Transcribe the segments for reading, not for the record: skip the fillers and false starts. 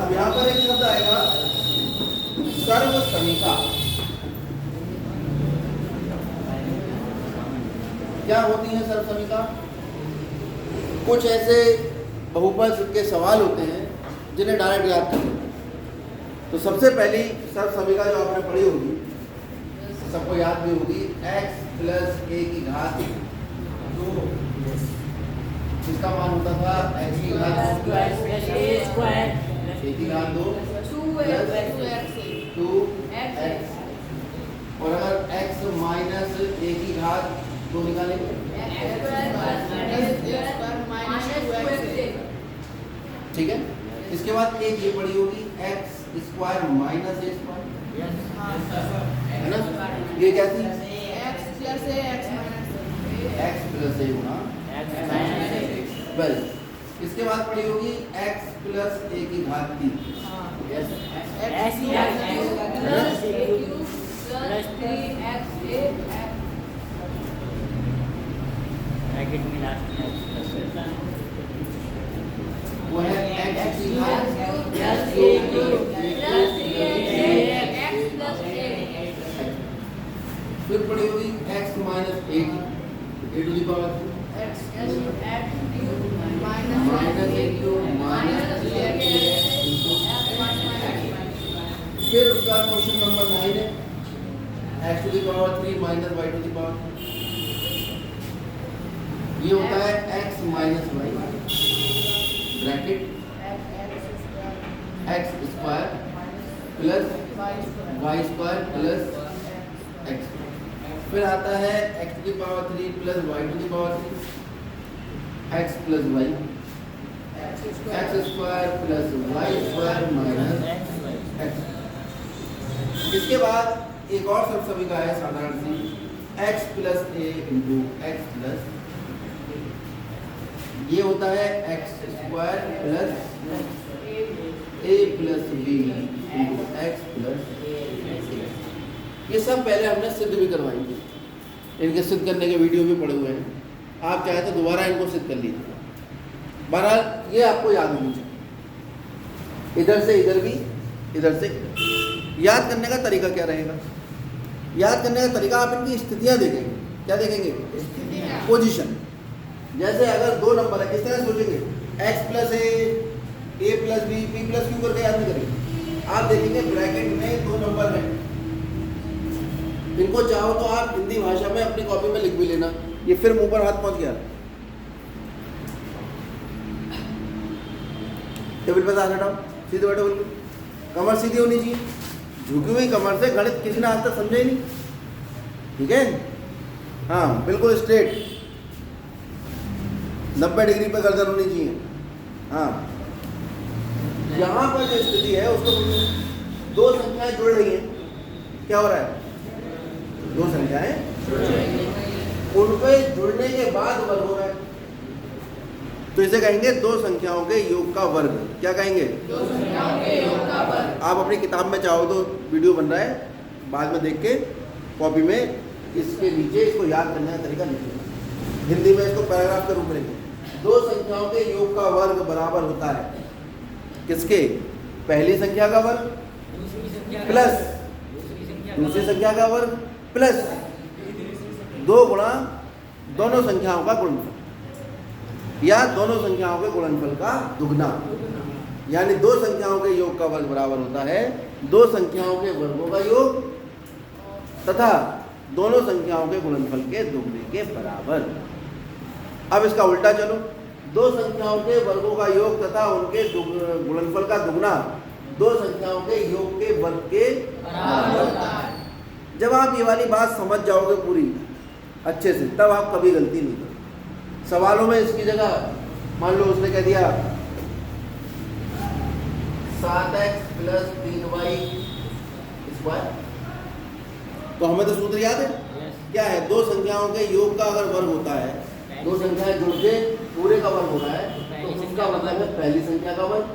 अब यहाँ पर एक शब्द आएगा सर्व समीका। क्या होती है सर्व समीका? कुछ ऐसे बहुपद के सवाल होते हैं जिन्हें डायरेक्ट याद करते हैं। तो सबसे पहली सर्व समीका जो आपने पढ़ी होगी, सबको याद भी होगी, x प्लस a की घात 2, जिसका मान होता था x की घात प्लस a स्क्वायर a की घात 2 2x, और अगर x माइनस a की घात 2 निकालेंगे, ठीक है। इसके बाद एक ये पड़ी होगी x square minus a square, है ना? ये क्या थी? x plus a Guna well. इसके बाद पड़ी होगी x प्लस a की घात 3, वो है x की घात फिर पड़ी होगी x माइनस a की a टू दी पावर फिर उसका क्वेश्चन नंबर 9 है x to the power 3 minus y to the power. ये होता है x माइनस y bracket x square plus y square plus x। फिर आता है x to the power 3 plus y to the power 3, x plus y, x square plus y square minus x। इसके बाद एक और सर्व समीका है साधारण सी, x plus a into x plus, ये होता है x square plus a plus b into x plus. ये सब पहले हमने सिद्ध भी करवाई थी, इनके सिद्ध करने के वीडियो भी पड़े हुए हैं, आप चाहे तो दोबारा इनको सिद्ध कर लीजिए। बहरहाल ये आपको याद होनी चाहिए, इधर से इधर भी, इधर से इधर। याद करने का तरीका क्या रहेगा? याद करने का तरीका आप इनकी स्थितियाँ देखेंगे। क्या देखेंगे? पोजीशन। जैसे अगर दो नंबर है, किस तरह सोचेंगे? x plus a plus b, p plus Q करके याद नहीं करेंगे। आप देखेंगे ब्रैकेट में दो नंबर हैं, इनको चाहो तो आप हिंदी भाषा में अपनी कॉपी में लिख भी लेना। ये फिर मुंह पर हाथ पहुंच गया, टेबल पे हाथ हटाओ, सीधे बैठो, बिल्कुल कमर सीधी होनी चाहिए। झुकी हुई कमर से गणित किसी ने आज तक समझा ही नहीं, ठीक है? हाँ, बिल्कुल स्ट्रेट, 90 डिग्री पे गर्दन होनी चाहिए। हाँ, यहाँ पर जो स्थिति है उसको दो संख्याएं जुड़ रही हैं, क्या हो रहा है? दो संख्याएं उनके जुड़ने के बाद वर्ग हो रहा है, तो इसे कहेंगे दो संख्याओं के योग का वर्ग। क्या कहेंगे? दो संख्याओं के योग का वर्ग। आप अपनी किताब में चाहो तो वीडियो बन रहा है, बाद में देख के कॉपी में इसके नीचे इसको याद करने का तरीका लिखिए। हिंदी में इसको पैराग्राफ के रूप में लिखिए। दो संख्याओं के योग का वर्ग बराबर होता है किसके? पहली संख्या का वर्ग प्लस दूसरी संख्या का वर्ग प्लस 2 गुणा दोनों संख्याओं का गुणनफल, या दोनों संख्याओं के गुणनफल का दुगना। यानी दो संख्याओं के योग का वर्ग बराबर होता है दो संख्याओं के वर्गों का योग तथा दोनों संख्याओं के गुणनफल के दुगने के बराबर। अब इसका उल्टा चलो, दो संख्याओं के वर्गों का योग तथा उनके गुणनफल का दुगना दो संख्याओं के योग के वर्ग के बराबर। जब आप ये वाली बात समझ जाओगे पूरी अच्छे से, तब आप कभी गलती नहीं करोगे। सवालों में इसकी जगह मान लो उसने कह दिया 7x प्लस 3y स्क्वायर, तो हमें तो सूत्र याद है। क्या है? दो संख्याओं के योग का अगर वर्ग होता है, दो संख्याएं जुड़ के पूरे का वर्ग होना है, तो उसका मतलब है पहली संख्या का वर्ग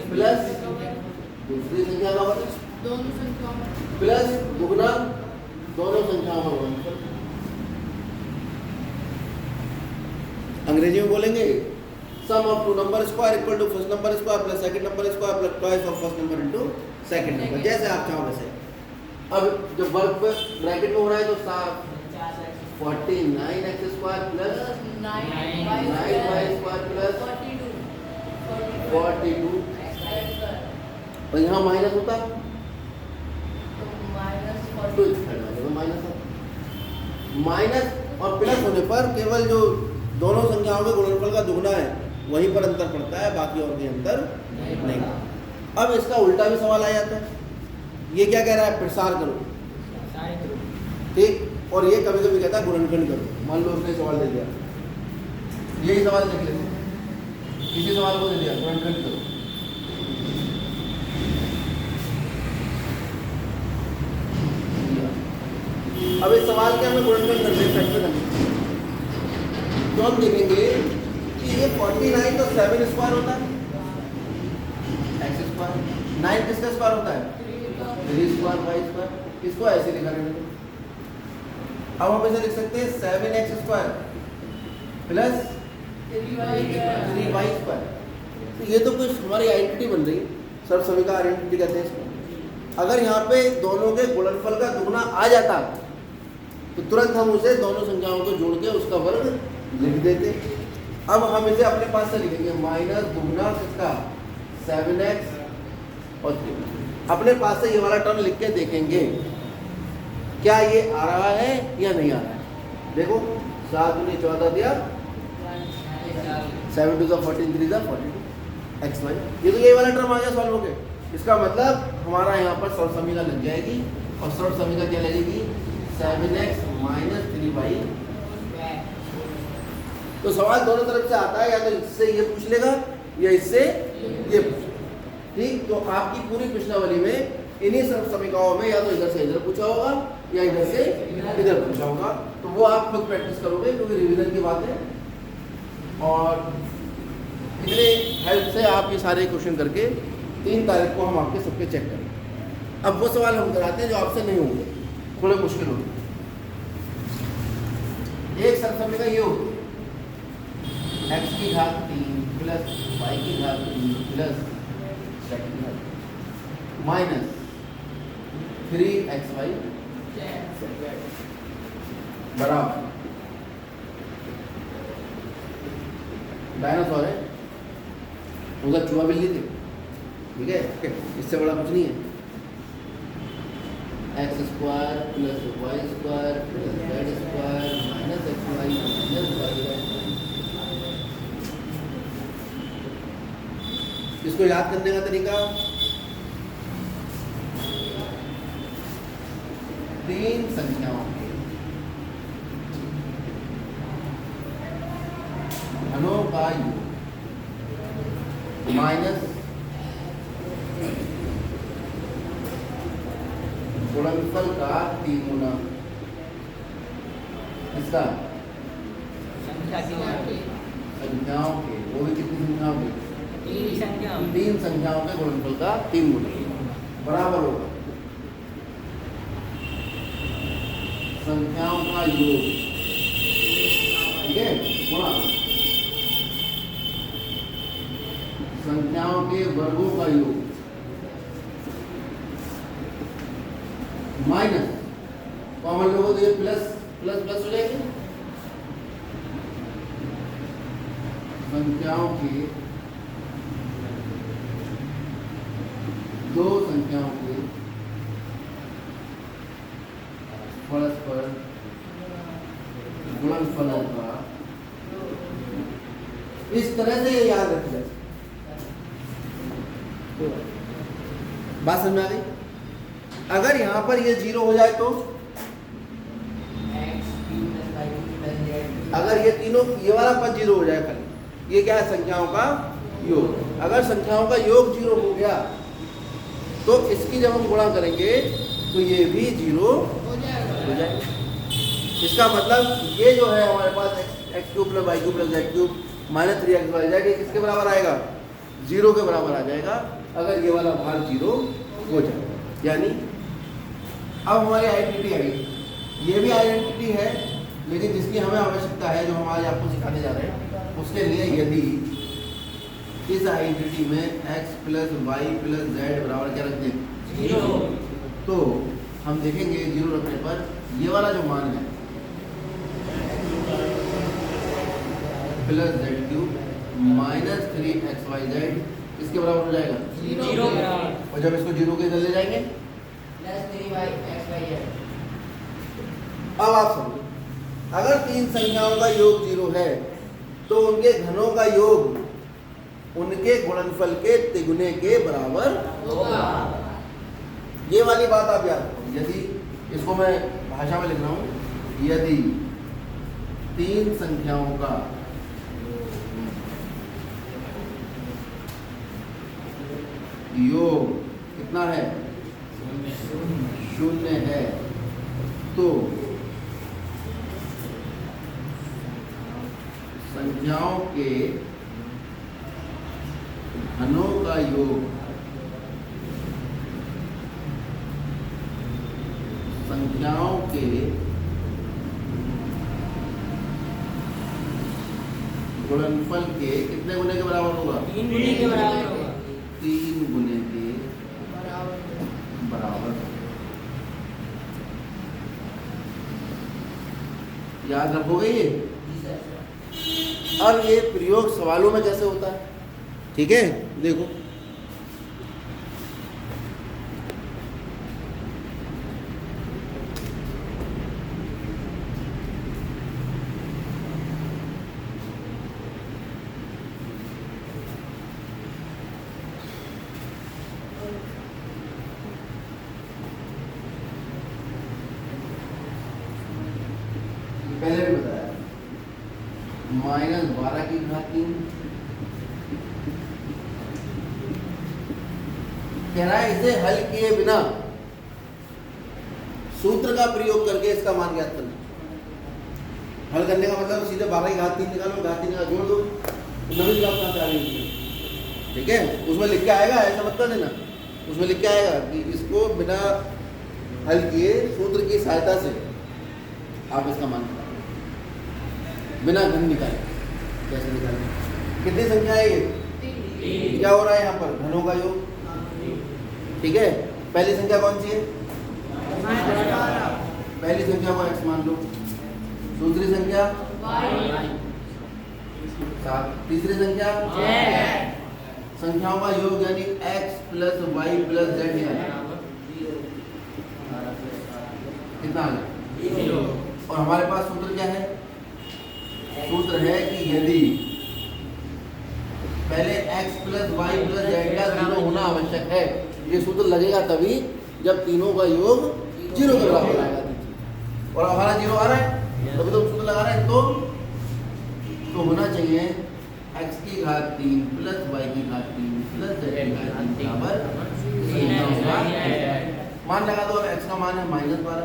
प्लस दूसरी संख्या का वर्ग प्लस दुगना दोनों संख्याओं का वर्ग। अंग्रेजी में बोलेंगे sum of two number square equal to first number square plus second number square plus twice of first number into second number, जैसे आप चाहो वैसे। अब जब वर्ग पे ब्रैकेट में हो रहा है तो 49x square plus 9y square plus 42 और यहाँ माइनस होता तो माइनस और प्लस होने पर केवल जो दोनों संख्याओं के गुणनफल का दुगना है वहीं पर अंतर पड़ता है, बाकी और कोई अंतर नहीं। अब इसका उल्टा भी सवाल आ जाता है, ये क्या कह रहा है, प्रसार करो, ठीक, और ये कभी कभी कहता है गुणनखंड करो। मान लो उसने सवाल दे दिया, यही सवाल देख लेते, किसी सवाल को दे दिया गुणनखंड करो, अब इस सवाल के हमें गुणनखंड करने फैक्टर करने, तो हम देखेंगे कि ये 49 तो 7 स्क्वायर होता है, x स्क्वायर, 9 किसका स्क्वायर होता है, 3 स्क्वायर y स्क्वायर, इसको ऐसे लिखा रहेगा। अब हम इसे लिख सकते हैं 7x square plus 3y square. तो ये तो कुछ हमारी आइडेंटिटी बन रही है, सर्वसमीका आइडेंटिटी कहते हैं इसको। अगर यहाँ पे दोनों के गुणनफल का दुगना आ जाता तो तुरंत हम उसे दोनों संख्याओं को जोड़ के उसका वर्ग लिख देते। अब हम इसे अपने पास से लिखेंगे माइनस दुगना किसका 7x और 3। अपने पास से ये वाला टर्म लिख के देखेंगे क्या ये आ रहा है या नहीं आ रहा है। देखो 7 दूनी 14 दिया, 7 2 14 3 42 x y, ये तो ये वाला टर्म आ गया सॉल्व हो गया। इसका मतलब हमारा यहाँ पर सर्वसमीका लग जाएगी और सर्वसमीका क्या लगेगी 7x माइनस 3y। तो सवाल दोनों तरफ से आता है, या तो इससे ये पूछ लेगा या इससे ये पूछ, ठीक। तो आपकी पूरी प्रश्नावली में इन्हीं सर्वसमीकाओं में या तो इधर से इधर पूछा होगा या इधर से इधर पूछा होगा। तो वो आप खुद प्रैक्टिस करोगे क्योंकि रिवीजन की बात है, और इतने हेल्प से आप ये सारे क्वेश्चन करके 3 तारीख को हम आपके सबके चेक करेंगे। अब वो सवाल हम कराते हैं जो आपसे नहीं होंगे, थोड़े मुश्किल होंगे। एक सर्वसमीका ये होगी x की घात 3 प्लस y की घात 3 प्लस z की घात माइनस 3xy बराबर डायनासोर है, उधर चूहा बिल्ली थी, ठीक है, इससे बड़ा कुछ नहीं है। x square plus y square plus z square minus xy minus y। इसको याद करने का तरीका 3 संख्याओं के घनों का योग माइनस गुणनफल का 3 गुना इसका संख्याओं के, वो भी कितनी संख्याओं के 3 संख्याओं के गुणनफल का 3 गुना बराबर होगा संख्याओं का योग, ठीक है, गुणा संख्याओं के वर्गों का योग माइनस कॉमन लोगों तो ये प्लस प्लस प्लस हो जाएगी संख्याओं के दो संख्याओं के परस्पर गुणनफलों का, इस तरह से ये याद रखिए। बात समझ में आ गई। अगर यहाँ पर ये 0 हो जाए तो अगर ये तीनों, ये वाला पद 0 हो जाए खाली, ये क्या है संख्याओं का योग। अगर संख्याओं का योग 0 हो गया तो इसकी जब हम गुणा करेंगे तो ये भी 0 हो जाए। इसका मतलब ये जो है हमारे पास x³ plus y³ plus z³ minus 3xyz, ये किसके बराबर आएगा 0 के बराबर आ जाएगा अगर ये वाला भार 0 हो जाए। यानी अब हमारी आइडेंटिटी आई, ये भी आइडेंटिटी है लेकिन जिसकी हमें आवश्यकता है, जो हम आज आपको सिखाने जा रहे हैं, उसके लिए यदि इस आइडेंटिटी में x plus y plus z बराबर क्या रखते हैं? 0. तो हम देखेंगे 0 रखने पर ये वाला जो मान है plus Z cube minus 3xyz इसके बराबर हो जाएगा 0 बराबर. और जब इसको 0 के इधर ले जाएंगे Plus 3yxyz. अब आप समझो, अगर तीन संख्याओं का योग 0 है तो उनके घनों का योग उनके गुणनफल के तिगुने के बराबर होगा. ये वाली बात आप याद रखो। यदि इसको मैं भाषा में लिख रहा हूं, यदि तीन संख्याओं का योग कितना है? 0 है तो संख्याओं के घनों का योग संख्याओं के गुणनफल के कितने गुने के बराबर होगा? 3 गुने के बराबर होगा. 3 गुने के बराबर। याद रखोगे ये? अब ये प्रयोग सवालों में कैसे होता है, ठीक है? देखो पहले भी बताया -12 की घात 3 कह रहा है इसे हल किए बिना सूत्र का प्रयोग करके इसका मान ज्ञात करना। हल करने का मतलब सीधे 12 की घात 3 निकालो, घात 3 का जोड़ दो, तो नवीन जवाब कहाँ से आ रही है? ठीक है, उसमें लिख के आएगा, ऐसा मत कर देना। उसमें लिख के आएगा कि इसको बिना हल किए सूत्र की सहायता से आप इसका मान निकालो, बिना घन निकाले। कैसे निकालें? कितनी संख्या है ये? 3. क्या हो रहा है यहाँ पर? घनों का योग। ठीक है, पहली संख्या कौन सी है? पहली संख्या को x मान लो, दूसरी संख्या y. 7, तीसरी संख्या z. संख्याओं का योग यानी x plus y plus z कितना आ गया? 0. और हमारे पास सूत्र क्या है? सूत्र है कि यदि पहले x plus y plus z का 0 होना आवश्यक है, ये सूत्र लगेगा तभी जब तीनों का योग 0 के बराबर आएगा। और हमारा 0 आ रहा है तभी तो सूत्र लगा रहे हैं। तो होना चाहिए x की घात 3 प्लस y की घात 3 प्लस z की घात 3 बराबर। मान लगा दो। x का मान है -12,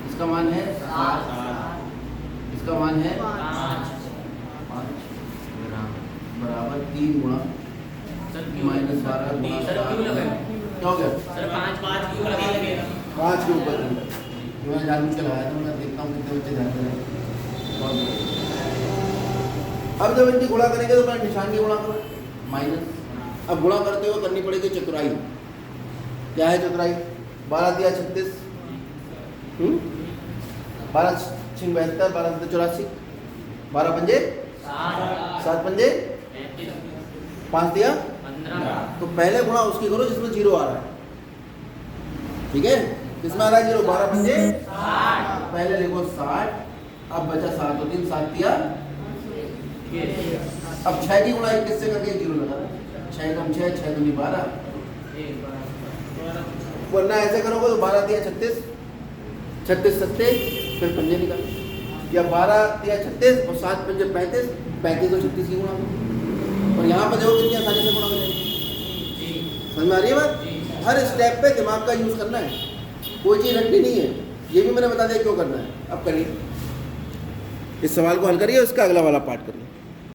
इसका मान है 7, इसका मान है 5 बराबर 3 गुणा -12 गुणा 7। क्या हो गया? सर 5 क्यों लगेगा? 5 के ऊपर मैंने जानबूझ के लगाया था। मैं देखता हूँ कितने बच्चे जाते हैं। अब जब इनकी गुणा करेंगे तो मैं निशान की गुणा करो माइनस। अब गुणा करते हुए करनी पड़ेगी चतुराई। क्या है चतुराई? 12 दिया 36, 12 6 72, 12 7 84, 12 पंजे 7 पंजे 5 दिया 15। तो पहले गुणा उसकी करो जिसमें 0 आ रहा है। ठीक है, किसमें आ रहा है 0? 12 पंजे 60। पहले लिखो 60, अब बचा 7 और 3 7 दिया। अब 6 की गुणा 21 से करके 0 लगा, 6 कम 6 6 दूनी 12। वरना ऐसे करोगे तो 12 दिया 36, 36 सत्ते फिर पंजे निकाल, या 12 दिया 36 और 7 पंजे 35, 35 और 36 की गुणा करो। और यहाँ पर देखो कितनी आसानी से गुणा हो जाएगी। समझ में आ रही है बात? हर स्टेप पे दिमाग का यूज करना है, कोई चीज़ रखनी नहीं है। ये भी मैंने बता दिया क्यों करना है। अब करिए, इस सवाल को हल करिए, इसका अगला वाला पार्ट करिए।